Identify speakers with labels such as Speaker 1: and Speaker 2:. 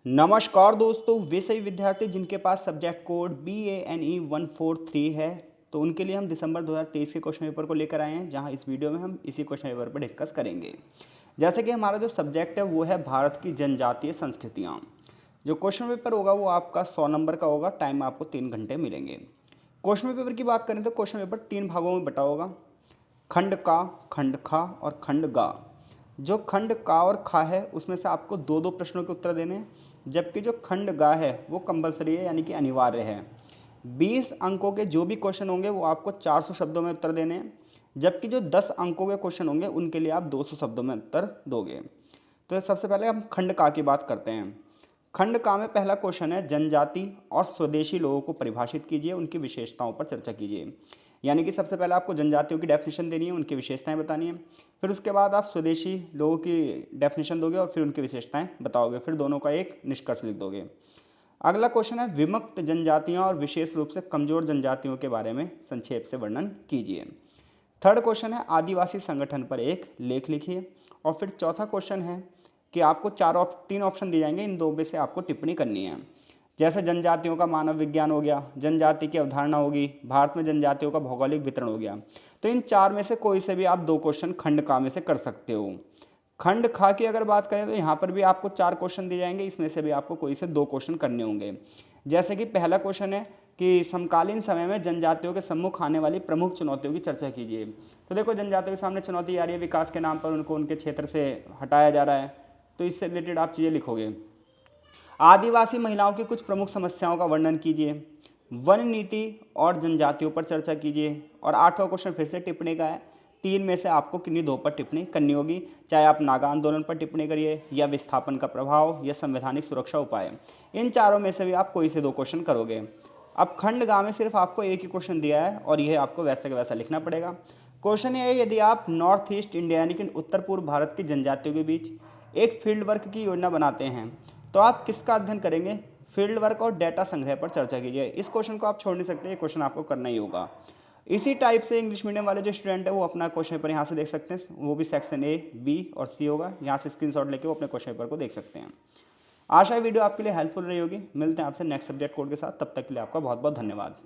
Speaker 1: नमस्कार दोस्तों, वे सभी विद्यार्थी जिनके पास सब्जेक्ट कोड BANE143 है तो उनके लिए हम दिसंबर 2023 के क्वेश्चन पेपर को लेकर आए हैं, जहां इस वीडियो में हम इसी क्वेश्चन पेपर पर डिस्कस करेंगे। जैसे कि हमारा जो सब्जेक्ट है वो है भारत की जनजातीय संस्कृतियाँ। जो क्वेश्चन पेपर होगा वो आपका 100 नंबर का होगा। टाइम आपको 3 घंटे मिलेंगे। क्वेश्चन पेपर की बात करें तो क्वेश्चन पेपर 3 भागों में बटा होगा। खंड का, खंड खा और खंड गा। जो खंड का और खा है उसमें से आपको दो दो प्रश्नों के उत्तर देने हैं, जबकि जो खंड गा है वो कंपलसरी है, यानी कि अनिवार्य है। 20 अंकों के जो भी क्वेश्चन होंगे वो आपको 400 शब्दों में उत्तर देने हैं, जबकि जो 10 अंकों के क्वेश्चन होंगे उनके लिए आप 200 शब्दों में उत्तर दोगे। तो सबसे पहले हम खंड का की बात करते हैं। खंड का में पहला क्वेश्चन है, जनजाति और स्वदेशी लोगों को परिभाषित कीजिए, उनकी विशेषताओं पर चर्चा कीजिए। यानी कि सबसे पहले आपको जनजातियों की डेफिनेशन देनी है, उनकी विशेषताएं बतानी है। फिर उसके बाद आप स्वदेशी लोगों की डेफिनेशन दोगे और फिर उनकी विशेषताएं बताओगे। फिर दोनों का एक निष्कर्ष लिख दोगे। अगला क्वेश्चन है, विमुक्त जनजातियों और विशेष रूप से कमजोर जनजातियों के बारे में संक्षेप से वर्णन कीजिए। थर्ड क्वेश्चन है, आदिवासी संगठन पर एक लेख लिखिए। और फिर चौथा क्वेश्चन है कि आपको तीन ऑप्शन दिए जाएंगे, इन दो में से आपको टिप्पणी करनी है। जैसे जनजातियों का मानव विज्ञान हो गया, जनजाति की अवधारणा होगी, भारत में जनजातियों का भौगोलिक वितरण हो गया। तो इन चार में से कोई से भी आप दो क्वेश्चन खंड का में से कर सकते हो। खंड खा की अगर बात करें तो यहाँ पर भी आपको 4 क्वेश्चन दिए जाएंगे, इसमें से भी आपको कोई से 2 क्वेश्चन करने होंगे। जैसे कि पहला क्वेश्चन है कि समकालीन समय में जनजातियों के सम्मुख आने वाली प्रमुख चुनौतियों की चर्चा कीजिए। तो देखो, जनजातियों के सामने चुनौती आ रही है, विकास के नाम पर उनको उनके क्षेत्र से हटाया जा रहा है, तो इससे रिलेटेड आप चीज़ें लिखोगे। आदिवासी महिलाओं की कुछ प्रमुख समस्याओं का वर्णन कीजिए। वन नीति और जनजातियों पर चर्चा कीजिए। और 8वां क्वेश्चन फिर से टिप्पणी का है। 3 में से आपको किन्हीं 2 पर टिप्पणी करनी होगी, चाहे आप नागा आंदोलन पर टिप्पणी करिए, या विस्थापन का प्रभाव, या संवैधानिक सुरक्षा उपाय। इन चारों में से भी आप कोई से 2 क्वेश्चन करोगे। अब खंड गा में सिर्फ आपको एक ही क्वेश्चन दिया है और यह आपको वैसे का वैसा लिखना पड़ेगा। क्वेश्चन ये है, यदि आप नॉर्थ ईस्ट इंडिया यानी कि उत्तर पूर्व भारत की जनजातियों के बीच एक फील्ड वर्क की योजना बनाते हैं तो आप किसका अध्ययन करेंगे? फील्ड वर्क और डेटा संग्रह पर चर्चा कीजिए। इस क्वेश्चन को आप छोड़ नहीं सकते, ये क्वेश्चन आपको करना ही होगा। इसी टाइप से इंग्लिश मीडियम वाले जो स्टूडेंट है वो अपना क्वेश्चन पेपर यहाँ से देख सकते हैं, वो भी सेक्शन A, B और C होगा। यहाँ से स्क्रीनशॉट लेके वो अपने क्वेश्चन पेपर को देख सकते हैं। आशा है वीडियो आपके लिए हेल्पफुल रही होगी। मिलते हैं आपसे नेक्स्ट सब्जेक्ट कोड के साथ, तब तक के लिए आपका बहुत बहुत धन्यवाद।